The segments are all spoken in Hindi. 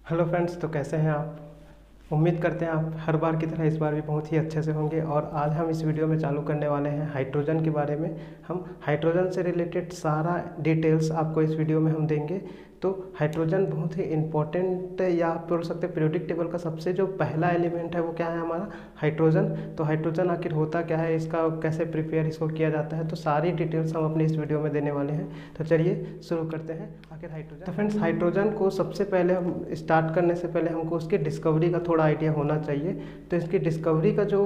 हेलो फ्रेंड्स, तो कैसे हैं आप। उम्मीद करते हैं आप हर बार की तरह इस बार भी बहुत ही अच्छे से होंगे। और आज हम इस वीडियो में चालू करने वाले हैं हाइड्रोजन के बारे में। हम हाइड्रोजन से रिलेटेड सारा डिटेल्स आपको इस वीडियो में हम देंगे। तो हाइड्रोजन बहुत ही इम्पोर्टेंट, या आप बोल सकते हैं पीरियोडिक टेबल का सबसे जो पहला एलिमेंट है वो क्या है, हमारा हाइड्रोजन। तो हाइड्रोजन आखिर होता क्या है, इसका कैसे प्रिपेयर इसको किया जाता है, तो सारी डिटेल्स हम अपनी इस वीडियो में देने वाले हैं। तो चलिए शुरू करते हैं। आखिर हाइड्रोजन, तो फ्रेंड्स हाइड्रोजन को सबसे पहले हम स्टार्ट करने से पहले हमको उसकी डिस्कवरी का थोड़ा आइडिया होना चाहिए। तो इसकी डिस्कवरी का जो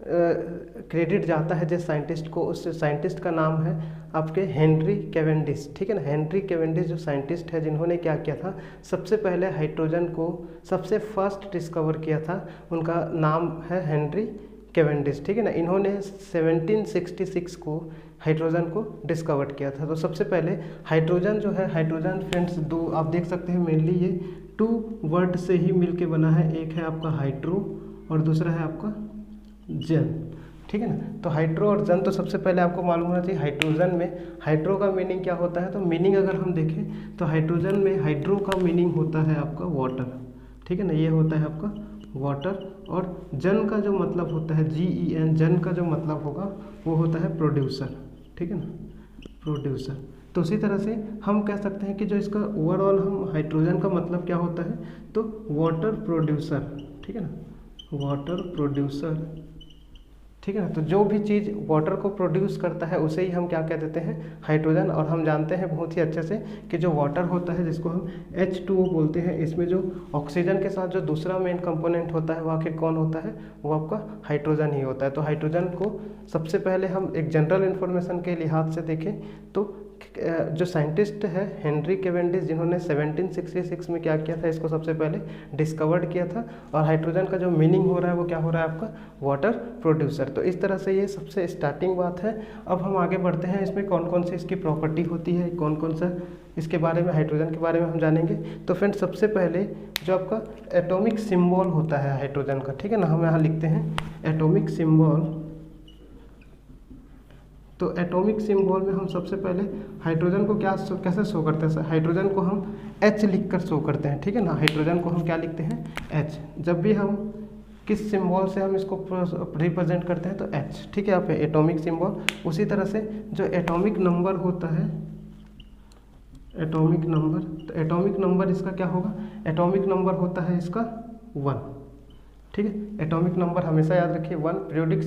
क्रेडिट जाता है जिस साइंटिस्ट को, उस साइंटिस्ट का नाम है आपके हेनरी कैवेंडिश। ठीक है ना, हेनरी कैवेंडिश जो साइंटिस्ट है जिन्होंने क्या किया था, सबसे पहले हाइड्रोजन को सबसे फर्स्ट डिस्कवर किया था, उनका नाम है हेनरी कैवेंडिश। ठीक है ना, इन्होंने 1766 को हाइड्रोजन को डिस्कवर किया था। तो सबसे पहले हाइड्रोजन जो है, हाइड्रोजन फ्रेंड्स दो आप देख सकते हैं, मेनली ये 2 वर्ड से ही मिलके बना है। एक है आपका हाइड्रो और दूसरा है आपका जन। ठीक है ना, तो हाइड्रो और जन, तो सबसे पहले आपको मालूम होना चाहिए हाइड्रोजन में हाइड्रो का मीनिंग क्या होता है। तो मीनिंग अगर हम देखें तो हाइड्रोजन में हाइड्रो का मीनिंग होता है आपका वाटर। ठीक है ना, ये होता है आपका वाटर। और जन का जो मतलब होता है GEN, जन का जो मतलब होगा वो होता है प्रोड्यूसर। ठीक है ना, प्रोड्यूसर। तो उसी तरह से हम कह सकते हैं कि जो इसका ओवरऑल हम हाइड्रोजन का मतलब क्या होता है, तो वाटर प्रोड्यूसर। ठीक है ना, वाटर प्रोड्यूसर। ठीक है ना, तो जो भी चीज़ वाटर को प्रोड्यूस करता है उसे ही हम क्या कह देते हैं, हाइड्रोजन। और हम जानते हैं बहुत ही अच्छे से कि जो वाटर होता है जिसको हम H2O बोलते हैं, इसमें जो ऑक्सीजन के साथ जो दूसरा मेन कंपोनेंट होता है वो आखिर कौन होता है, वो आपका हाइड्रोजन ही होता है। तो हाइड्रोजन को सबसे पहले हम एक जनरल इन्फॉर्मेशन के लिहाज से देखें तो जो साइंटिस्ट है हेनरी कैवेंडिश, जिन्होंने 1766 में क्या किया था, इसको सबसे पहले डिस्कवर्ड किया था। और हाइड्रोजन का जो मीनिंग हो रहा है वो क्या हो रहा है आपका, वाटर प्रोड्यूसर। तो इस तरह से ये सबसे स्टार्टिंग बात है। अब हम आगे बढ़ते हैं, इसमें कौन कौन सी इसकी प्रॉपर्टी होती है, कौन कौन सा इसके बारे में, हाइड्रोजन के बारे में हम जानेंगे। तो फ्रेंड्स सबसे पहले जो आपका एटॉमिक सिंबल होता है हाइड्रोजन का, ठीक है ना, हम यहाँ लिखते हैं एटॉमिक सिंबल। तो एटॉमिक सिंबल में हम सबसे पहले हाइड्रोजन को कैसे शो करते हैं, हाइड्रोजन को हम H लिखकर शो करते हैं। ठीक है ना, हाइड्रोजन को हम क्या लिखते हैं, H। जब भी हम किस सिंबल से हम इसको रिप्रेजेंट करते हैं तो H। ठीक है, यहाँ पे एटॉमिक सिंबल। उसी तरह से जो एटॉमिक नंबर होता है, एटॉमिक नंबर, तो एटॉमिक नंबर इसका क्या होगा, एटॉमिक नंबर होता है इसका 1। ठीक है, एटॉमिक नंबर हमेशा याद रखिए 1। पीरियोडिक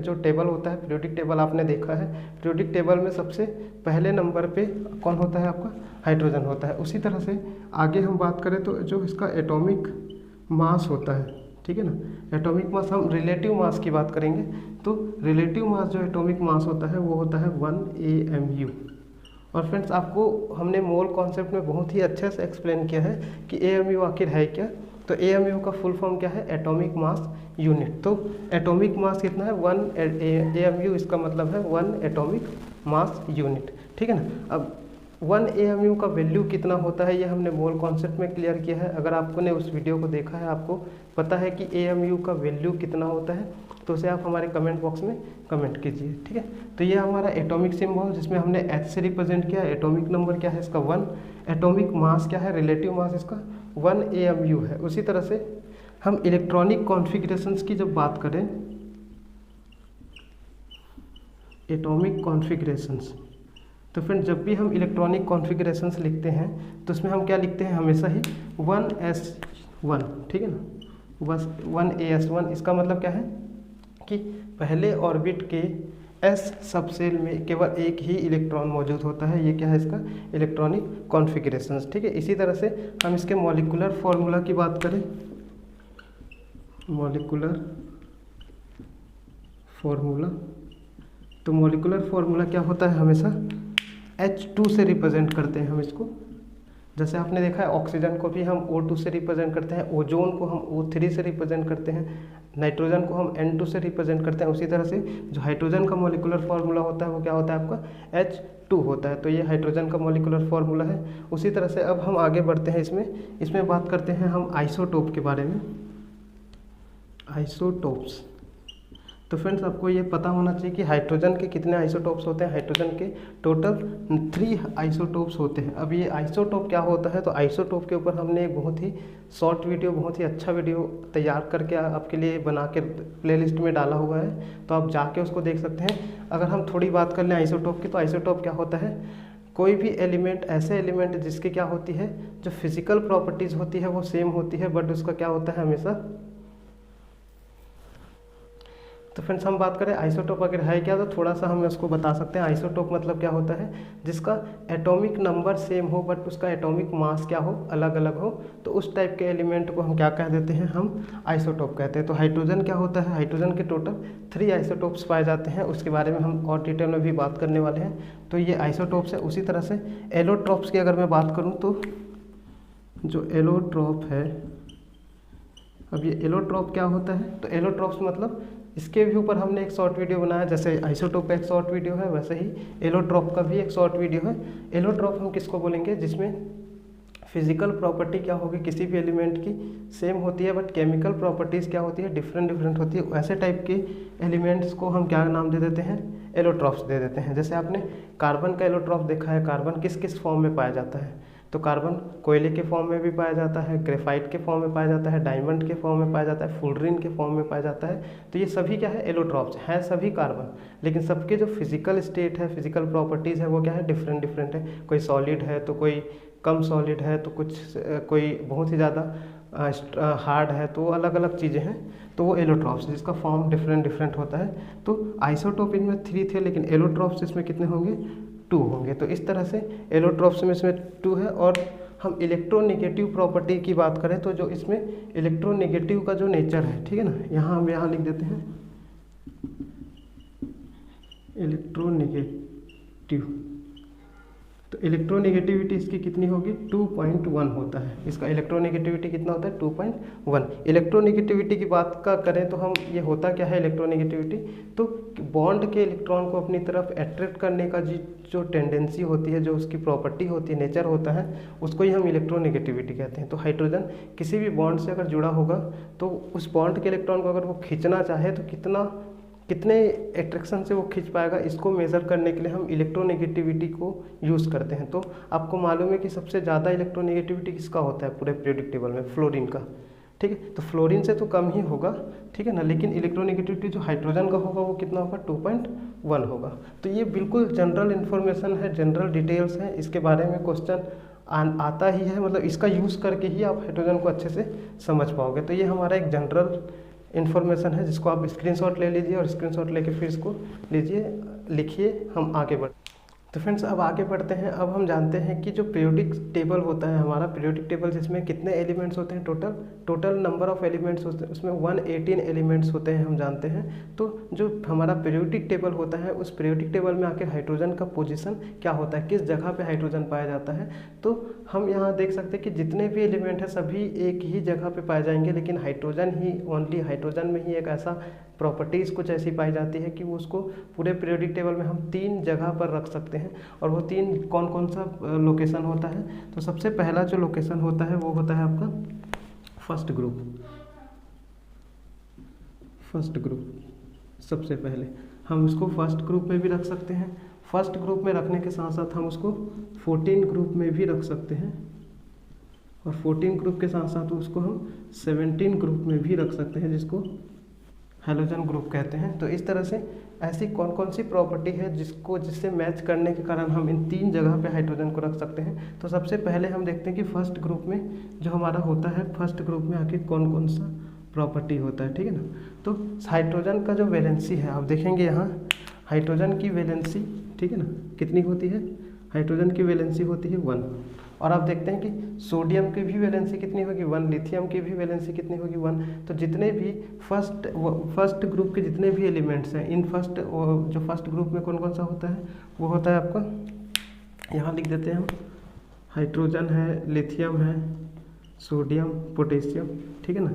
जो टेबल होता है, पीरियोडिक टेबल आपने देखा है, पीरियोडिक टेबल में सबसे पहले नंबर पे कौन होता है आपका, हाइड्रोजन होता है। उसी तरह से आगे हम बात करें तो जो इसका एटॉमिक मास होता है, ठीक है ना, एटॉमिक मास, हम रिलेटिव मास की बात करेंगे। तो रिलेटिव मास जो एटॉमिक मास होता है वो होता है 1 AMU। और फ्रेंड्स आपको हमने मोल कॉन्सेप्ट में बहुत ही अच्छे से एक्सप्लेन किया है कि AMU आखिर है क्या। तो AMU का फुल फॉर्म क्या है, एटॉमिक मास यूनिट। तो एटॉमिक मास कितना है, 1 AMU, इसका मतलब है 1 एटॉमिक मास यूनिट। ठीक है ना, अब 1 AMU का वैल्यू कितना होता है ये हमने मोल कॉन्सेप्ट में क्लियर किया है। अगर आपको ने उस वीडियो को देखा है, आपको पता है कि AMU का वैल्यू कितना होता है, तो उसे आप हमारे कमेंट बॉक्स में कमेंट कीजिए। ठीक है, तो ये हमारा एटॉमिक सिंबल जिसमें हमने H से रिप्रेजेंट किया। एटॉमिक नंबर क्या है इसका 1, एटॉमिक मास क्या है, रिलेटिव मास इसका 1 AMU है। उसी तरह से हम इलेक्ट्रॉनिक कॉन्फ़िगरेशंस की जब बात करें, एटॉमिक कॉन्फ़िगरेशंस, तो फ्रेंड जब भी हम इलेक्ट्रॉनिक कॉन्फ़िगरेशंस लिखते हैं तो उसमें हम क्या लिखते हैं, हमेशा ही 1s1। ठीक है ना, बस 1s1। इसका मतलब क्या है कि पहले ऑर्बिट के s सब सेल में केवल एक ही इलेक्ट्रॉन मौजूद होता है। ये क्या है इसका इलेक्ट्रॉनिक कॉन्फ़िगरेशंस। ठीक है, इसी तरह से हम इसके मॉलिक्यूलर फार्मूला की बात करें, मॉलिक्यूलर फार्मूला, तो मॉलिक्यूलर फार्मूला क्या होता है, हमेशा H2 से रिप्रेजेंट करते हैं हम इसको। जैसे आपने देखा है ऑक्सीजन को भी हम O2 से रिप्रेजेंट करते हैं, ओजोन को हम O3 से रिप्रेजेंट करते हैं, नाइट्रोजन को हम N2 से रिप्रेजेंट करते हैं। उसी तरह से जो हाइड्रोजन का मॉलिक्यूलर फार्मूला होता है वो क्या होता है आपका H2 होता है। तो ये हाइड्रोजन का मॉलिक्यूलर फार्मूला है। उसी तरह से अब हम आगे बढ़ते हैं, इसमें बात करते हैं हम आइसोटोप के बारे में, आइसोटोप्स। तो फ्रेंड्स आपको ये पता होना चाहिए कि हाइड्रोजन के कितने आइसोटोप्स होते हैं। हाइड्रोजन के टोटल 3 आइसोटोप्स होते हैं। अब ये आइसोटोप क्या होता है, तो आइसोटोप के ऊपर हमने एक बहुत ही शॉर्ट वीडियो, बहुत ही अच्छा वीडियो तैयार करके आपके लिए बना के प्लेलिस्ट में डाला हुआ है, तो आप जाके उसको देख सकते हैं। अगर हम थोड़ी बात कर लें आइसोटोप की, तो आइसोटोप क्या होता है, कोई भी एलिमेंट, ऐसे एलिमेंट जिसकी क्या होती है, जो फिजिकल प्रॉपर्टीज़ होती है वो सेम होती है, बट उसका क्या होता है हमेशा। तो फ्रेंड्स हम बात करें आइसोटोप अगर है क्या, तो थोड़ा सा हम उसको बता सकते हैं। आइसोटोप मतलब क्या होता है, जिसका एटॉमिक नंबर सेम हो बट उसका एटॉमिक मास क्या हो, अलग अलग हो, तो उस टाइप के एलिमेंट को हम क्या कह देते हैं, हम आइसोटोप कहते हैं। तो हाइड्रोजन क्या होता है, हाइड्रोजन के टोटल 3 आइसोटोप्स पाए जाते हैं, उसके बारे में हम और डिटेल में भी बात करने वाले हैं। तो ये आइसोटोप्स है। उसी तरह से एलोट्रॉप्स की अगर मैं बात करूँ, तो जो एलोट्रॉप है, अब ये एलोट्रॉप क्या होता है, तो एलोट्रॉप्स मतलब इसके भी ऊपर हमने एक शॉर्ट वीडियो बनाया, जैसे आइसोटोप का एक शॉर्ट वीडियो है, वैसे ही एलोट्रॉप का भी एक शॉर्ट वीडियो है। एलोट्रॉप हम किसको बोलेंगे, जिसमें फिजिकल प्रॉपर्टी क्या होगी किसी भी एलिमेंट की सेम होती है, बट केमिकल प्रॉपर्टीज़ क्या होती है, डिफरेंट डिफरेंट होती है। ऐसे टाइप के एलिमेंट्स को हम क्या नाम दे देते हैं, एलोट्रॉप्स दे देते हैं। जैसे आपने कार्बन का एलोट्रॉप देखा है, कार्बन किस किस फॉर्म में पाया जाता है, तो कार्बन कोयले के फॉर्म में भी पाया जाता है, ग्रेफाइट के फॉर्म में पाया जाता है, डायमंड के फॉर्म में पाया जाता है, फुलरिन के फॉर्म में पाया जाता है। तो ये सभी क्या है, एलोट्रॉप्स हैं, सभी कार्बन, लेकिन सबके जो फिजिकल स्टेट है, फिजिकल प्रॉपर्टीज़ है, वो क्या है, डिफरेंट डिफरेंट है। कोई सॉलिड है तो कोई कम सॉलिड है, तो कोई बहुत ही ज़्यादा हार्ड है, तो अलग अलग चीज़ें हैं। तो वो एलोट्रॉप्स, जिसका फॉर्म डिफरेंट डिफरेंट होता है। तो आइसोटोप इनमें 3 थे, लेकिन एलोट्रॉप्स इसमें कितने होंगे, 2 होंगे। तो इस तरह से एलोट्रॉप्स में इसमें 2 है। और हम इलेक्ट्रोनेगेटिव प्रॉपर्टी की बात करें, तो जो इसमें इलेक्ट्रोनेगेटिव का जो नेचर है, ठीक है ना, यहाँ हम यहाँ लिख देते हैं इलेक्ट्रोनेगेटिव। तो इलेक्ट्रोनेगेटिविटी इसकी कितनी होगी, 2.1 होता है। इसका इलेक्ट्रोनेगेटिविटी कितना होता है, 2.1। इलेक्ट्रोनेगेटिविटी की बात का करें तो हम, ये होता क्या है इलेक्ट्रोनेगेटिविटी, तो बॉन्ड के इलेक्ट्रॉन को अपनी तरफ अट्रैक्ट करने का जो टेंडेंसी होती है, जो उसकी प्रॉपर्टी होती है, नेचर होता है, उसको ही हम इलेक्ट्रोनेगेटिविटी कहते हैं। तो हाइड्रोजन किसी भी बॉन्ड से अगर जुड़ा होगा, तो उस बॉन्ड के इलेक्ट्रॉन को अगर वो खींचना चाहे, तो कितने एट्रैक्शन से वो खींच पाएगा, इसको मेज़र करने के लिए हम इलेक्ट्रोनेगेटिविटी को यूज़ करते हैं। तो आपको मालूम है कि सबसे ज़्यादा इलेक्ट्रोनेगेटिविटी किसका होता है पूरे पीरियोडिक टेबल में, फ्लोरीन का, ठीक है। तो फ्लोरीन से तो कम ही होगा, ठीक है ना, लेकिन इलेक्ट्रोनेगेटिविटी जो हाइड्रोजन का होगा वो कितना होगा, 2.1 होगा। तो ये बिल्कुल जनरल इन्फॉर्मेशन है, जनरल डिटेल्स है, इसके बारे में क्वेश्चन आता ही है, मतलब इसका यूज़ करके ही आप हाइड्रोजन को अच्छे से समझ पाओगे। तो ये हमारा एक जनरल इन्फॉर्मेशन है, जिसको आप स्क्रीनशॉट ले लीजिए, और स्क्रीनशॉट लेके फिर इसको लीजिए, लिखिए, हम आगे बढ़। तो फ्रेंड्स अब आगे बढ़ते हैं। अब हम जानते हैं कि जो पीरियोडिक टेबल होता है हमारा, पीरियोडिक टेबल जिसमें कितने एलिमेंट्स होते हैं, टोटल नंबर ऑफ एलिमेंट्स होते हैं, उसमें 118 एलिमेंट्स होते हैं, हम जानते हैं। तो जो हमारा पीरियोडिक टेबल होता है, उस पीरियोडिक टेबल में आखिर हाइड्रोजन का पोजीशन क्या होता है, किस जगह पे हाइड्रोजन पाया जाता है। तो हम यहाँ देख सकते हैं कि जितने भी एलिमेंट हैं सभी एक ही जगह पे पाए जाएंगे, लेकिन हाइड्रोजन ही, ओनली हाइड्रोजन में ही एक ऐसा प्रॉपर्टीज़ कुछ ऐसी पाई जाती है कि वो उसको पूरे पीरियोडिक टेबल में हम 3 जगह पर रख सकते हैं। और वो 3 कौन कौन सा लोकेशन होता है, तो सबसे पहला जो लोकेशन होता है वो होता है आपका फर्स्ट ग्रुप। सबसे पहले हम उसको फर्स्ट ग्रुप में भी रख सकते हैं। फर्स्ट ग्रुप में रखने के साथ साथ हम उसको 14 ग्रुप में भी रख सकते हैं, और 14 ग्रुप के साथ साथ उसको हम 17 ग्रुप में भी रख सकते हैं, जिसको हैलोजन ग्रुप कहते हैं। तो इस तरह से ऐसी कौन कौन सी प्रॉपर्टी है जिससे मैच करने के कारण हम इन 3 जगह पे हाइड्रोजन को रख सकते हैं। तो सबसे पहले हम देखते हैं कि फर्स्ट ग्रुप में जो हमारा होता है, फर्स्ट ग्रुप में आखिर कौन कौन सा प्रॉपर्टी होता है, ठीक है ना। तो हाइड्रोजन का जो वैलेंसी है, आप देखेंगे यहाँ हाइड्रोजन की वैलेंसी, ठीक है ना, कितनी होती है, हाइड्रोजन की वैलेंसी होती है 1। और आप देखते हैं कि सोडियम की भी वैलेंसी कितनी होगी, 1, लिथियम की भी वैलेंसी कितनी होगी, 1। तो जितने भी फर्स्ट ग्रुप के जितने भी एलिमेंट्स हैं, इन जो फर्स्ट ग्रुप में कौन कौन सा होता है, वो होता है आपका, यहाँ लिख देते हैं हम, हाइड्रोजन है, लिथियम है, सोडियम, पोटेशियम, ठीक है ना,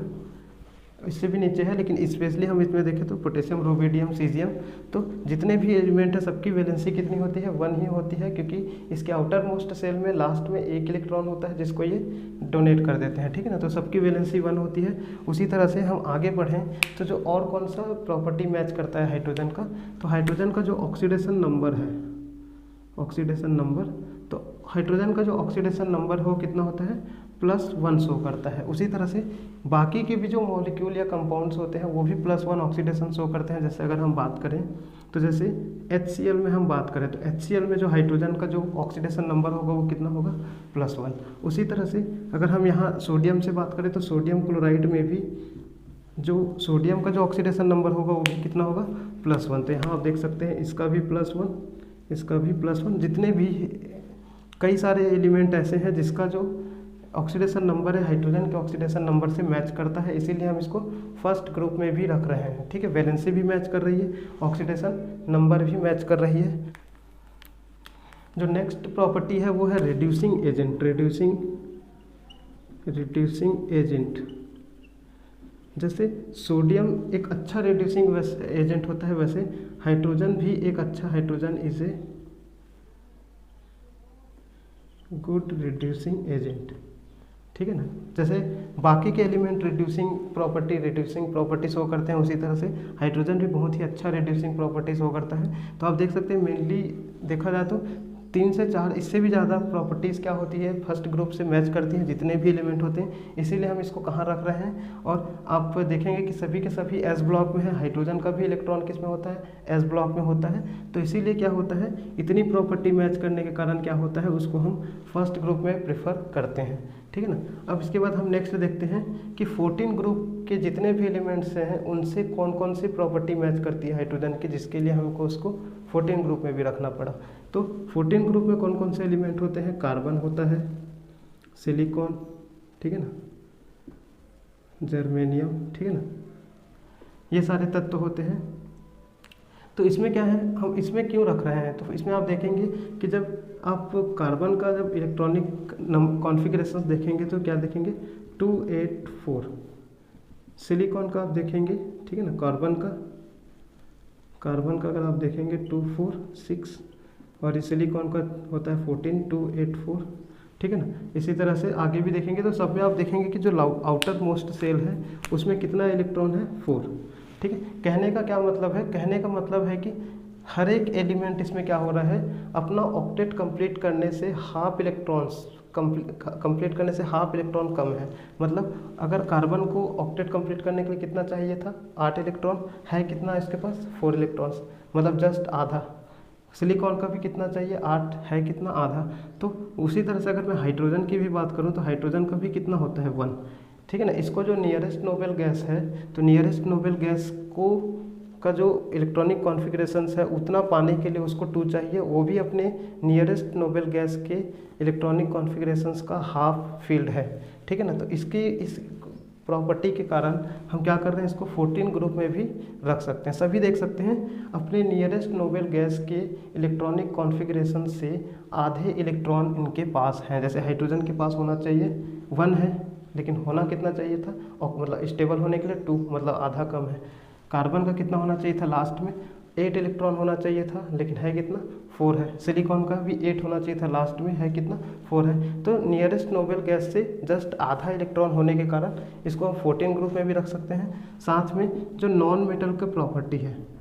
इससे भी नीचे है, लेकिन स्पेशली हम इसमें देखें तो पोटेशियम, रुबिडियम, सीजियम, तो जितने भी एलिमेंट है सबकी वैलेंसी कितनी होती है, 1 ही होती है, क्योंकि इसके आउटर मोस्ट सेल में लास्ट में एक इलेक्ट्रॉन होता है जिसको ये डोनेट कर देते हैं, ठीक है ना। तो सबकी वैलेंसी 1 होती है। उसी तरह से हम आगे बढ़ें तो जो और कौन सा प्रॉपर्टी मैच करता है हाइड्रोजन का, तो हाइड्रोजन का जो ऑक्सीडेशन नंबर है, ऑक्सीडेशन नंबर, तो हाइड्रोजन का जो ऑक्सीडेशन नंबर है वो कितना होता है, +1 शो करता है। उसी तरह से बाकी के भी जो मॉलिक्यूल या कंपाउंड्स होते हैं वो भी +1 ऑक्सीडेशन शो करते हैं। जैसे अगर हम बात करें तो जैसे HCl में हम बात करें तो HCl में जो हाइड्रोजन का जो ऑक्सीडेशन नंबर होगा वो कितना होगा, +1। उसी तरह से अगर हम यहाँ सोडियम से बात करें तो सोडियम क्लोराइड में भी जो सोडियम का जो ऑक्सीडेशन नंबर होगा वो भी कितना होगा, +1। तो यहाँ आप देख सकते हैं इसका भी +1, इसका भी +1। जितने भी कई सारे एलिमेंट ऐसे हैं जिसका जो ऑक्सीडेशन नंबर है हाइड्रोजन के ऑक्सीडेशन नंबर से मैच करता है, इसीलिए हम इसको फर्स्ट ग्रुप में भी रख रहे हैं, ठीक है। वैलेंसी भी मैच कर रही है, ऑक्सीडेशन नंबर भी मैच कर रही है। जो नेक्स्ट प्रॉपर्टी है वो है रिड्यूसिंग एजेंट। रिड्यूसिंग एजेंट, जैसे सोडियम एक अच्छा रिड्यूसिंग एजेंट होता है, वैसे हाइड्रोजन भी एक अच्छा, hydrogen is a good reducing agent, ठीक है ना। जैसे बाकी के एलिमेंट रिड्यूसिंग प्रॉपर्टी शो करते हैं, उसी तरह से हाइड्रोजन भी बहुत ही अच्छा रिड्यूसिंग प्रॉपर्टी शो करता है। तो आप देख सकते हैं मेनली देखा जाए तो 3 से 4 इससे भी ज़्यादा प्रॉपर्टीज़ क्या होती है, फर्स्ट ग्रुप से मैच करती हैं जितने भी एलिमेंट होते हैं, इसीलिए हम इसको कहाँ रख रहे हैं। और आप देखेंगे कि सभी के सभी एस ब्लॉक में है, हाइड्रोजन का भी इलेक्ट्रॉन किस में होता है, एस ब्लॉक में होता है। तो इसीलिए क्या होता है, इतनी प्रॉपर्टी मैच करने के कारण क्या होता है, उसको हम फर्स्ट ग्रुप में प्रेफर करते हैं, ठीक है ना। अब इसके बाद हम नेक्स्ट देखते हैं कि 14 ग्रुप के जितने भी एलिमेंट्स हैं उनसे कौन कौन सी प्रॉपर्टी मैच करती है हाइड्रोजन की, जिसके लिए हमको उसको 14 ग्रुप में भी रखना पड़ा। तो 14 ग्रुप में कौन कौन से एलिमेंट होते हैं, कार्बन होता है, सिलिकॉन, ठीक है ना, जर्मेनियम, ठीक है ना, ये सारे तत्व होते हैं। तो इसमें क्या है, हम इसमें क्यों रख रहे हैं, तो इसमें आप देखेंगे कि जब आप कार्बन का जब इलेक्ट्रॉनिक कॉन्फ़िगरेशंस देखेंगे तो क्या देखेंगे, 284। सिलिकॉन का आप देखेंगे, ठीक है ना, कार्बन का अगर आप देखेंगे 246, और सिलिकॉन का होता है 14, 284, ठीक है ना। इसी तरह से आगे भी देखेंगे तो सब में आप देखेंगे कि जो आउटर मोस्ट सेल है उसमें कितना इलेक्ट्रॉन है, 4, ठीक है। कहने का क्या मतलब है, कहने का मतलब है कि हर एक एलिमेंट इसमें क्या हो रहा है, अपना ऑक्टेट कंप्लीट करने से हाफ इलेक्ट्रॉन्स कंप्लीट करने से हाफ इलेक्ट्रॉन कम है। मतलब अगर कार्बन को ऑक्टेट कंप्लीट करने के लिए कितना चाहिए था, 8 इलेक्ट्रॉन, है कितना इसके पास, 4 इलेक्ट्रॉन्स, मतलब जस्ट आधा। सिलिकॉन का भी कितना चाहिए, 8, है कितना, आधा। तो उसी तरह से अगर मैं हाइड्रोजन की भी बात करूँ तो हाइड्रोजन का भी कितना होता है, 1, ठीक है ना। इसको जो नियरेस्ट नोबल गैस है, तो नियरेस्ट नोबल गैस को का जो इलेक्ट्रॉनिक कॉन्फ़िगरेशंस है उतना पाने के लिए उसको 2 चाहिए, वो भी अपने नियरेस्ट नोबल गैस के इलेक्ट्रॉनिक कॉन्फ़िगरेशंस का हाफ फील्ड है, ठीक है ना। तो इसकी इस प्रॉपर्टी के कारण हम क्या कर रहे हैं, इसको 14 ग्रुप में भी रख सकते हैं। सभी देख सकते हैं अपने नियरेस्ट नोबल गैस के इलेक्ट्रॉनिक कॉन्फ़िगरेशन से आधे इलेक्ट्रॉन इनके पास हैं। जैसे हाइड्रोजन के पास होना चाहिए 1 है, लेकिन होना कितना चाहिए था, और मतलब स्टेबल होने के लिए 2, मतलब आधा कम है। कार्बन का कितना होना चाहिए था, लास्ट में 8 इलेक्ट्रॉन होना चाहिए था, लेकिन है कितना, 4 है। सिलिकॉन का भी 8 होना चाहिए था, लास्ट में है कितना, 4 है। तो नियरेस्ट नोबल गैस से जस्ट आधा इलेक्ट्रॉन होने के कारण इसको हम 14 ग्रुप में भी रख सकते हैं। साथ में जो नॉन मेटल का प्रॉपर्टी है,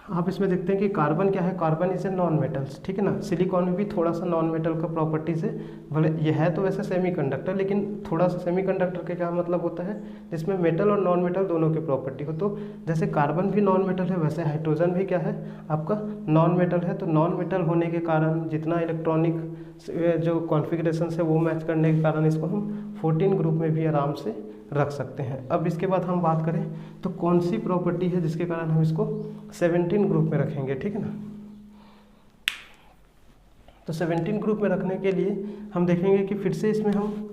आप इसमें देखते हैं कि कार्बन क्या है, carbon is a non metals, ठीक है ना। सिलिकॉन में भी थोड़ा सा नॉन मेटल का प्रॉपर्टीज है, भले ये है तो वैसे सेमीकंडक्टर, लेकिन थोड़ा सा सेमीकंडक्टर का क्या मतलब होता है, जिसमें मेटल और नॉन मेटल दोनों की प्रॉपर्टी हो। तो जैसे कार्बन भी नॉन मेटल है, वैसे हाइड्रोजन भी क्या है, आपका नॉन मेटल है। तो नॉन मेटल होने के कारण जितना इलेक्ट्रॉनिक जो कॉन्फ़िगरेशन है वो मैच करने के कारण इसको हम 14 ग्रुप में भी आराम से रख सकते हैं। अब इसके बाद हम बात करें तो कौन सी प्रॉपर्टी है जिसके कारण हम इसको 17 ग्रुप में रखेंगे, ठीक है ना। तो 17 ग्रुप में रखने के लिए हम देखेंगे कि फिर से इसमें हम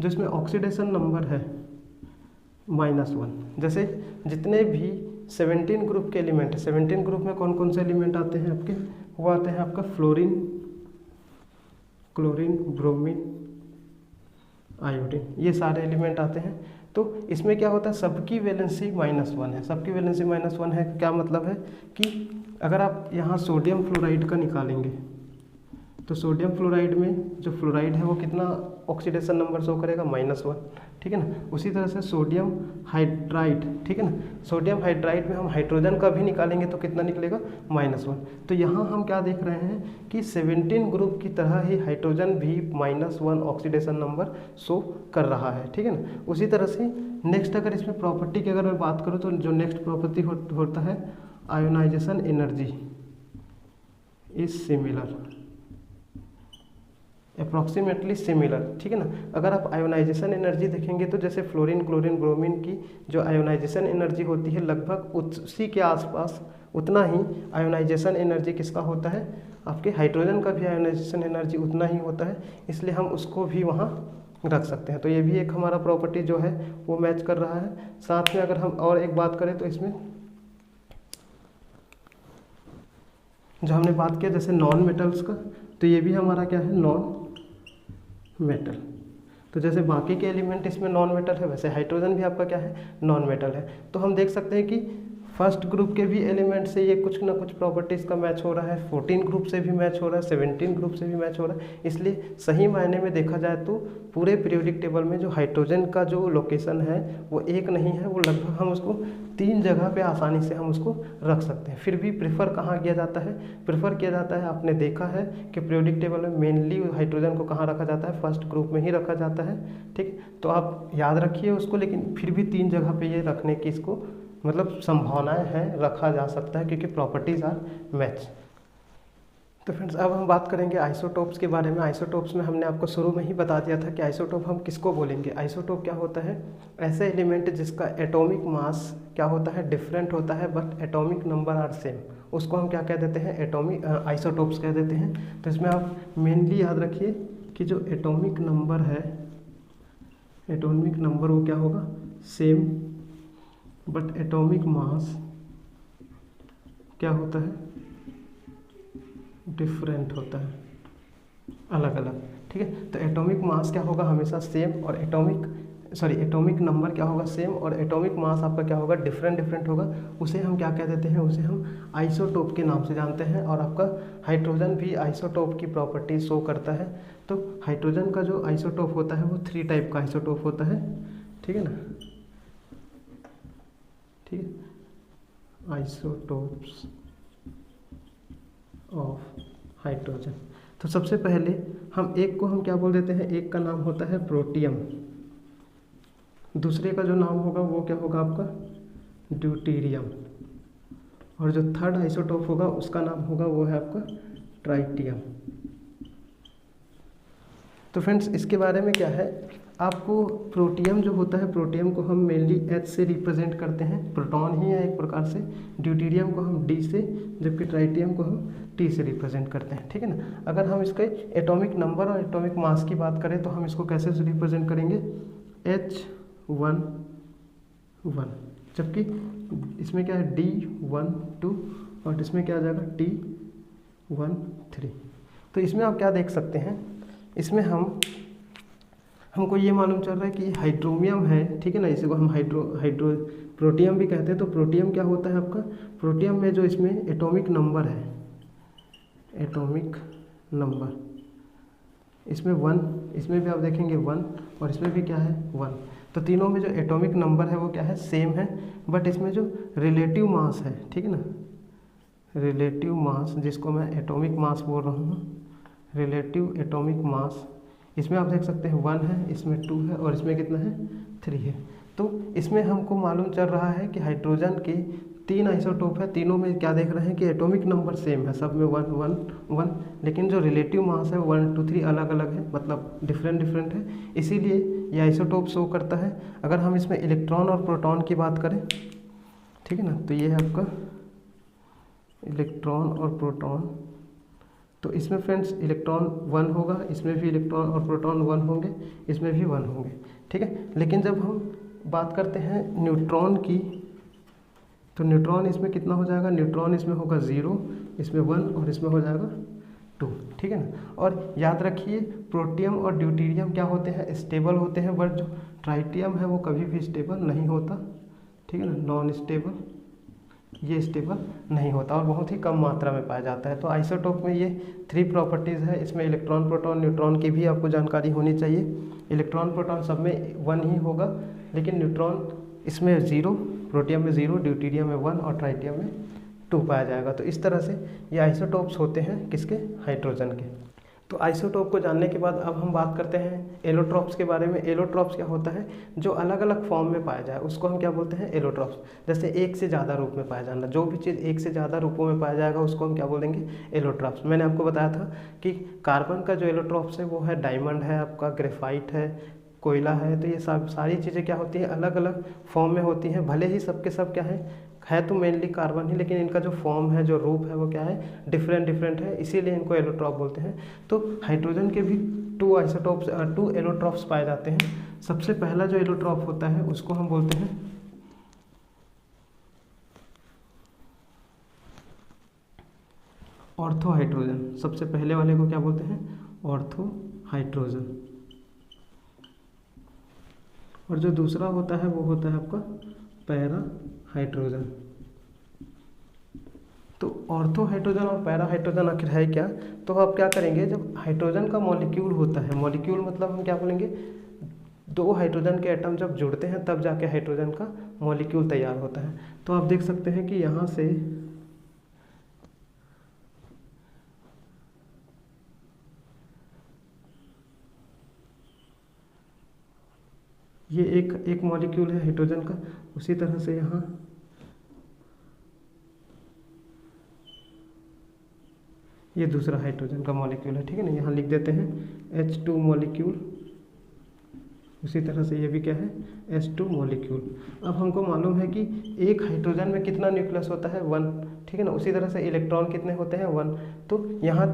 जो इसमें ऑक्सीडेशन नंबर है -1, जैसे जितने भी 17 ग्रुप के एलिमेंट है, 17 ग्रुप में कौन कौन से एलिमेंट आते हैं आपके, वो आते हैं आपका फ्लोरीन, क्लोरीन, ब्रोमीन, आयोडीन, ये सारे एलिमेंट आते हैं। तो इसमें क्या होता है, सबकी वैलेंसी -1 है। सबकी वैलेंसी -1 है, क्या मतलब है कि अगर आप यहाँ सोडियम फ्लोराइड का निकालेंगे तो सोडियम फ्लोराइड में जो फ्लोराइड है वो कितना ऑक्सीडेशन नंबर शो करेगा, -1, ठीक है ना। उसी तरह से सोडियम हाइड्राइड, ठीक है ना, सोडियम हाइड्राइड में हम हाइड्रोजन का भी निकालेंगे तो कितना निकलेगा, -1। तो यहाँ हम क्या देख रहे हैं कि 17 ग्रुप की तरह ही हाइड्रोजन भी -1 ऑक्सीडेशन नंबर शो कर रहा है, ठीक है ना। उसी तरह से नेक्स्ट अगर इसमें प्रॉपर्टी की अगर मैं बात करूँ तो जो नेक्स्ट प्रॉपर्टी होता है ionization energy is similar, approximately similar, ठीक है ना। अगर आप आयोनाइजेशन एनर्जी देखेंगे तो जैसे फ्लोरीन क्लोरीन ब्रोमीन की जो आयोनाइजेशन एनर्जी होती है लगभग उसी के आसपास उतना ही आयोनाइजेशन एनर्जी किसका होता है, आपके हाइड्रोजन का भी आयोनाइजेशन एनर्जी उतना ही होता है, इसलिए हम उसको भी वहाँ रख सकते हैं। तो ये भी एक हमारा प्रॉपर्टी जो है वो मैच कर रहा है। साथ में अगर हम और एक बात करें तो इसमें जो हमने बात किया जैसे नॉन मेटल्स का, तो ये भी हमारा क्या है, नॉन मेटल। तो जैसे बाकी के एलिमेंट इसमें नॉन मेटल है, वैसे हाइड्रोजन भी आपका क्या है, नॉन मेटल है। तो हम देख सकते हैं कि फर्स्ट ग्रुप के भी एलिमेंट से ये कुछ ना कुछ प्रॉपर्टीज़ का मैच हो रहा है, 14 ग्रुप से भी मैच हो रहा है, 17 ग्रुप से भी मैच हो रहा है। इसलिए सही मायने में देखा जाए तो पूरे पीरियोडिक टेबल में जो हाइड्रोजन का जो लोकेशन है वो एक नहीं है, वो लगभग हम उसको 3 जगह पे आसानी से हम उसको रख सकते हैं। फिर भी प्रेफर कहाँ किया जाता है, प्रेफर किया जाता है, आपने देखा है कि पीरियोडिक टेबल में मेनली हाइड्रोजन को कहाँ रखा जाता है, फर्स्ट ग्रुप में ही रखा जाता है, ठीक। तो आप याद रखिए उसको, लेकिन फिर भी 3 जगह पे ये रखने की इसको मतलब संभावनाएं हैं, रखा जा सकता है क्योंकि प्रॉपर्टीज आर मैच। तो फ्रेंड्स अब हम बात करेंगे आइसोटोप्स के बारे में। आइसोटोप्स में हमने आपको शुरू में ही बता दिया था कि आइसोटोप हम किसको बोलेंगे। आइसोटोप क्या होता है, ऐसे एलिमेंट जिसका एटॉमिक मास क्या होता है, डिफरेंट होता है but atomic number are same, उसको हम क्या कह देते हैं, एटॉमिक आइसोटोप्स कह देते हैं। तो इसमें आप मेनली याद रखिए कि जो एटॉमिक नंबर है, एटॉमिक नंबर वो क्या होगा, सेम, बट एटॉमिक मास क्या होता है, डिफरेंट होता है, अलग अलग, ठीक है। तो एटॉमिक मास क्या होगा, हमेशा सेम, और एटॉमिक नंबर क्या होगा, सेम, और एटॉमिक मास आपका क्या होगा, डिफरेंट होगा। उसे हम क्या कह देते हैं, उसे हम आइसोटोप के नाम से जानते हैं। और आपका हाइड्रोजन भी आइसोटोप की प्रॉपर्टी शो करता है। तो हाइड्रोजन का जो आइसोटोप होता है वो 3 टाइप का आइसोटोप होता है, ठीक है ना, ठीक है, आइसोटोप्स ऑफ हाइड्रोजन। तो सबसे पहले हम एक को हम क्या बोल देते हैं, एक का नाम होता है प्रोटियम, दूसरे का जो नाम होगा वो क्या होगा आपका ड्यूटेरियम, और जो थर्ड आइसोटोप होगा उसका नाम होगा वो है आपका ट्राइटियम। तो फ्रेंड्स इसके बारे में क्या है, आपको प्रोटियम जो होता है, प्रोटियम को हम मेनली H से रिप्रेजेंट करते हैं, प्रोटॉन ही है एक प्रकार से, ड्यूटेरियम को हम D से, जबकि ट्राइटियम को हम T से रिप्रेजेंट करते हैं, ठीक है ना। अगर हम इसके एटॉमिक नंबर और एटॉमिक मास की बात करें तो हम इसको कैसे रिप्रेजेंट करेंगे, H11, जबकि इसमें क्या है D12 और इसमें क्या आ जाएगा T13। तो इसमें आप क्या देख सकते हैं, इसमें हमको ये मालूम चल रहा है कि हाइड्रोमियम है, ठीक है ना, इसी को हम प्रोटियम भी कहते हैं। तो प्रोटियम क्या होता है आपका, प्रोटियम में जो इसमें एटॉमिक नंबर है, एटॉमिक नंबर इसमें 1, इसमें भी आप देखेंगे 1, और इसमें भी क्या है 1। तो तीनों में जो एटॉमिक नंबर है वो क्या है, सेम है, बट इसमें जो रिलेटिव मास है, ठीक है ना, रिलेटिव मास जिसको मैं एटॉमिक मास बोल रहा हूँ, रिलेटिव एटॉमिक मास, इसमें आप देख सकते हैं 1 है, इसमें 2 है, और इसमें कितना है 3 है। तो इसमें हमको मालूम चल रहा है कि हाइड्रोजन के 3 आइसोटोप है, तीनों में क्या देख रहे हैं कि एटॉमिक नंबर सेम है, सब में 1 1 1, लेकिन जो रिलेटिव मास है 1 2 3 अलग अलग है, मतलब डिफरेंट है, इसीलिए ये आइसोटोप शो करता है। अगर हम इसमें इलेक्ट्रॉन और प्रोटॉन की बात करें, ठीक है ना, तो ये है आपका इलेक्ट्रॉन और प्रोटॉन। तो इसमें फ्रेंड्स इलेक्ट्रॉन 1 होगा, इसमें भी इलेक्ट्रॉन और प्रोटॉन 1 होंगे, इसमें भी 1 होंगे, ठीक है। लेकिन जब हम बात करते हैं न्यूट्रॉन की, तो न्यूट्रॉन इसमें कितना हो जाएगा, न्यूट्रॉन इसमें होगा 0, इसमें 1, और इसमें हो जाएगा 2, ठीक है ना। और याद रखिए प्रोटियम और ड्यूटेरियम क्या होते हैं, स्टेबल होते हैं, बट जो ट्राइटियम है वो कभी भी स्टेबल नहीं होता, ठीक है ना, नॉन स्टेबल, ये स्टेबल नहीं होता और बहुत ही कम मात्रा में पाया जाता है। तो आइसोटोप में ये 3 प्रॉपर्टीज़ है। इसमें इलेक्ट्रॉन प्रोटॉन न्यूट्रॉन की भी आपको जानकारी होनी चाहिए। इलेक्ट्रॉन प्रोटॉन सब में 1 ही होगा, लेकिन न्यूट्रॉन इसमें 0, प्रोटियम में 0, ड्यूटेरियम में 1 और ट्राइटियम में 2 पाया जाएगा। तो इस तरह से ये आइसोटोप्स होते हैं किसके, हाइड्रोजन के। तो आइसोटोप को जानने के बाद अब हम बात करते हैं एलोट्रॉप्स के बारे में। एलोट्रॉप्स क्या होता है, जो अलग अलग फॉर्म में पाया जाए उसको हम क्या बोलते हैं, एलोट्रॉप्स। जैसे एक से ज़्यादा रूप में पाया जाना, जो भी चीज़ एक से ज़्यादा रूपों में पाया जाएगा उसको हम क्या बोलेंगे, एलोट्रॉप्स। मैंने आपको बताया था कि कार्बन का जो एलोट्रॉप्स है वो है डायमंड है, आपका ग्रेफाइट है, कोयला है। तो ये सब सारी चीज़ें क्या होती हैं, अलग अलग फॉर्म में होती हैं। भले ही सबके सब क्या है तो मेनली कार्बन ही, लेकिन इनका जो फॉर्म है, जो रूप है वो क्या है, डिफरेंट डिफरेंट है, इसीलिए इनको एलोट्रॉप बोलते हैं। तो हाइड्रोजन के भी 2 एलोट्रॉप्स पाए जाते हैं। सबसे पहला जो एलोट्रॉप होता है उसको हम बोलते हैं ऑर्थो हाइड्रोजन। सबसे पहले वाले को क्या बोलते हैं, ऑर्थो हाइड्रोजन। और जो दूसरा होता है वो होता है आपका पैरा हाइड्रोजन। तो ऑर्थो हाइड्रोजन और पैरा हाइड्रोजन आखिर है क्या, तो आप क्या करेंगे, जब हाइड्रोजन का मॉलिक्यूल होता है, मॉलिक्यूल मतलब हम क्या बोलेंगे, 2 हाइड्रोजन के एटम जब जुड़ते हैं तब जाके हाइड्रोजन का मॉलिक्यूल तैयार होता है। तो आप देख सकते हैं कि यहाँ से ये एक मॉलिक्यूल है हाइड्रोजन का, उसी तरह से यहाँ ये दूसरा हाइड्रोजन का मॉलिक्यूल है, ठीक है ना। यहाँ लिख देते हैं H2 मॉलिक्यूल, उसी तरह से ये भी क्या है, H2 मॉलिक्यूल। अब हमको मालूम है कि एक हाइड्रोजन में कितना न्यूक्लियस होता है, 1, ठीक है ना। उसी तरह से इलेक्ट्रॉन कितने होते हैं, 1। तो यहाँ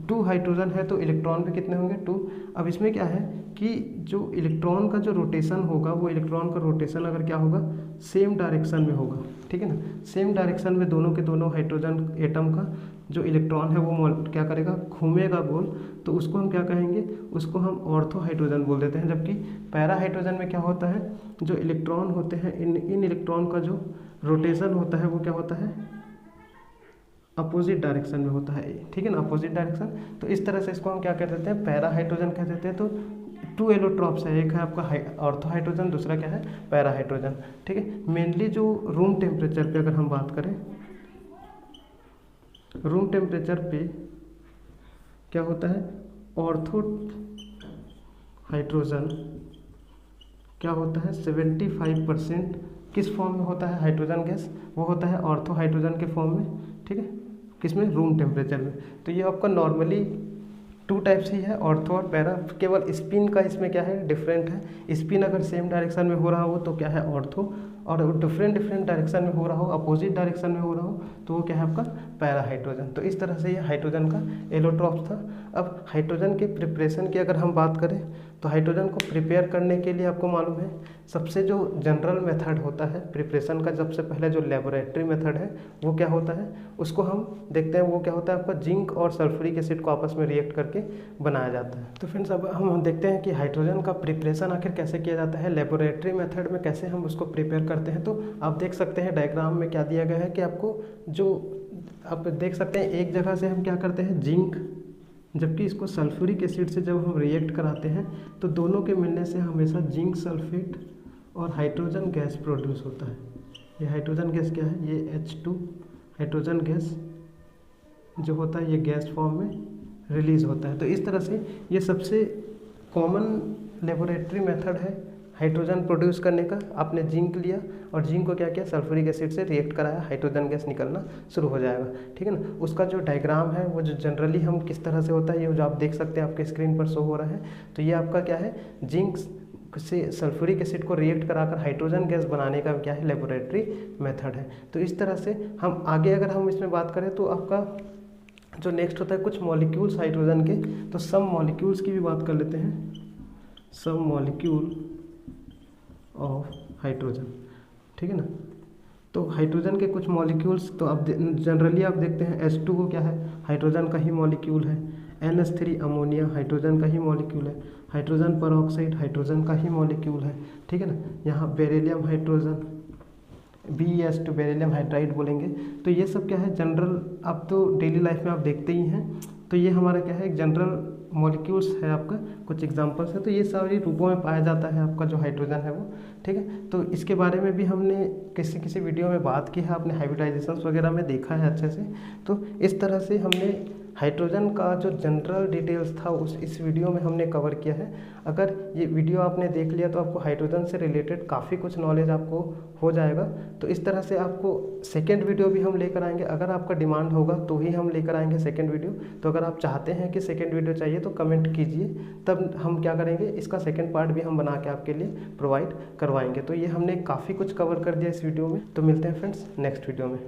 2 हाइड्रोजन है तो इलेक्ट्रॉन भी कितने होंगे, 2। अब इसमें क्या है कि जो इलेक्ट्रॉन का जो रोटेशन होगा, वो इलेक्ट्रॉन का रोटेशन अगर क्या होगा, सेम डायरेक्शन में होगा, ठीक है ना। सेम डायरेक्शन में दोनों के दोनों हाइड्रोजन एटम का जो इलेक्ट्रॉन है वो क्या करेगा, घूमेगा गोल, तो उसको हम क्या कहेंगे, उसको हम ऑर्थो हाइड्रोजन बोल देते हैं। जबकि पैरा हाइड्रोजन में क्या होता है, जो इलेक्ट्रॉन होते हैं, इन इलेक्ट्रॉन का जो रोटेशन होता है वो क्या होता है, अपोजिट डायरेक्शन में होता है, ठीक है ना, अपोजिट डायरेक्शन। तो इस तरह से इसको हम क्या कह देते हैं, पैरा हाइड्रोजन कह देते हैं। तो 2 एलोट्रॉप्स है, एक है आपका ऑर्थो हाइड्रोजन, दूसरा क्या है, पैरा हाइड्रोजन, ठीक है। मेनली जो रूम टेम्परेचर पे अगर हम बात करें, रूम टेम्परेचर पे क्या होता है, ऑर्थो हाइड्रोजन क्या होता है, 75% किस फॉर्म में होता है, हाइड्रोजन गैस, वो होता है ऑर्थो हाइड्रोजन के फॉर्म में, ठीक है, किसमें, रूम टेम्परेचर में। तो ये आपका नॉर्मली 2 टाइप्स ही है, ऑर्थो और पैरा। केवल स्पिन का इसमें क्या है, डिफरेंट है। स्पिन अगर सेम डायरेक्शन में हो रहा हो तो क्या है, ऑर्थो, और डिफरेंट डायरेक्शन में हो रहा हो, अपोजिट डायरेक्शन में हो रहा हो, तो वो क्या है आपका पैरा हाइड्रोजन। तो इस तरह से ये हाइड्रोजन का एलोट्रॉप्स था। अब हाइड्रोजन के प्रिपरेशन की अगर हम बात करें, तो हाइड्रोजन को प्रिपेयर करने के लिए आपको मालूम है सबसे जो जनरल मेथड होता है प्रिपरेशन का, सबसे पहले जो लेबोरेटरी मेथड है वो क्या होता है, उसको हम देखते हैं। वो क्या होता है आपका, जिंक और सल्फ्यूरिक एसिड को आपस में रिएक्ट करके बनाया जाता है। तो फ्रेंड्स अब हम देखते हैं कि हाइड्रोजन का प्रिपरेशन आखिर कैसे किया जाता है, लेबोरेटरी मेथड में कैसे हम उसको प्रिपेयर करते हैं। तो आप देख सकते हैं डायग्राम में क्या दिया गया है कि आपको जो आप देख सकते हैं, एक जगह से हम क्या करते हैं, जिंक, जबकि इसको सल्फ्यूरिक एसिड से जब हम रिएक्ट कराते हैं तो दोनों के मिलने से हमेशा जिंक सल्फेट और हाइड्रोजन गैस प्रोड्यूस होता है। ये हाइड्रोजन गैस क्या है, ये H2 हाइड्रोजन गैस जो होता है ये गैस फॉर्म में रिलीज होता है। तो इस तरह से ये सबसे कॉमन लेबोरेटरी मेथड है हाइड्रोजन प्रोड्यूस करने का। आपने जिंक लिया और जिंक को क्या किया, सल्फ्यूरिक एसिड से रिएक्ट कराया, हाइड्रोजन गैस निकलना शुरू हो जाएगा, ठीक है ना। उसका जो डायग्राम है वो जो जनरली हम किस तरह से होता है, ये जो आप देख सकते हैं आपके स्क्रीन पर शो हो रहा है। तो ये आपका क्या है, जिंक से सल्फ्यूरिक एसिड को रिएक्ट कराकर हाइड्रोजन गैस बनाने का क्या है, लेबोरेटरी मेथड है। तो इस तरह से हम आगे अगर हम इसमें बात करें तो आपका जो नेक्स्ट होता है कुछ मॉलिक्यूल्स हाइड्रोजन के, तो सब मॉलिक्यूल्स की भी बात कर लेते हैं। सब मॉलिक्यूल ऑफ हाइड्रोजन, ठीक है ना। तो हाइड्रोजन के कुछ मॉलिक्यूल्स तो अब जनरली आप देखते हैं H2O क्या है, हाइड्रोजन का ही मॉलिक्यूल है। NH3 अमोनिया हाइड्रोजन का ही मॉलिक्यूल है। हाइड्रोजन परऑक्साइड हाइड्रोजन का ही मॉलिक्यूल है, ठीक है ना। यहाँ beryllium hydrogen BeS two beryllium hydride बोलेंगे। तो ये सब क्या है, जनरल आप तो डेली लाइफ में आप देखते ही हैं। तो ये हमारा क्या है, एक जनरल मॉलिक्यूल्स है आपका, कुछ एग्जांपल्स है। तो ये सारी रूपों में पाया जाता है आपका जो हाइड्रोजन है वो, ठीक है। तो इसके बारे में भी हमने किसी वीडियो में बात की है, आपने हाइब्रिडाइजेशन वगैरह में देखा है अच्छे से। तो इस तरह से हमने हाइड्रोजन का जो जनरल डिटेल्स था इस वीडियो में हमने कवर किया है। अगर ये वीडियो आपने देख लिया तो आपको हाइड्रोजन से रिलेटेड काफ़ी कुछ नॉलेज आपको हो जाएगा। तो इस तरह से आपको सेकेंड वीडियो भी हम लेकर आएंगे, अगर आपका डिमांड होगा तो ही हम लेकर आएंगे सेकेंड वीडियो। तो अगर आप चाहते हैं कि सेकेंड वीडियो चाहिए तो कमेंट कीजिए, तब हम क्या करेंगे, इसका सेकेंड पार्ट भी हम बना के आपके लिए प्रोवाइड करवाएंगे। तो ये हमने काफ़ी कुछ कवर कर दिया इस वीडियो में। तो मिलते हैं फ्रेंड्स नेक्स्ट वीडियो में।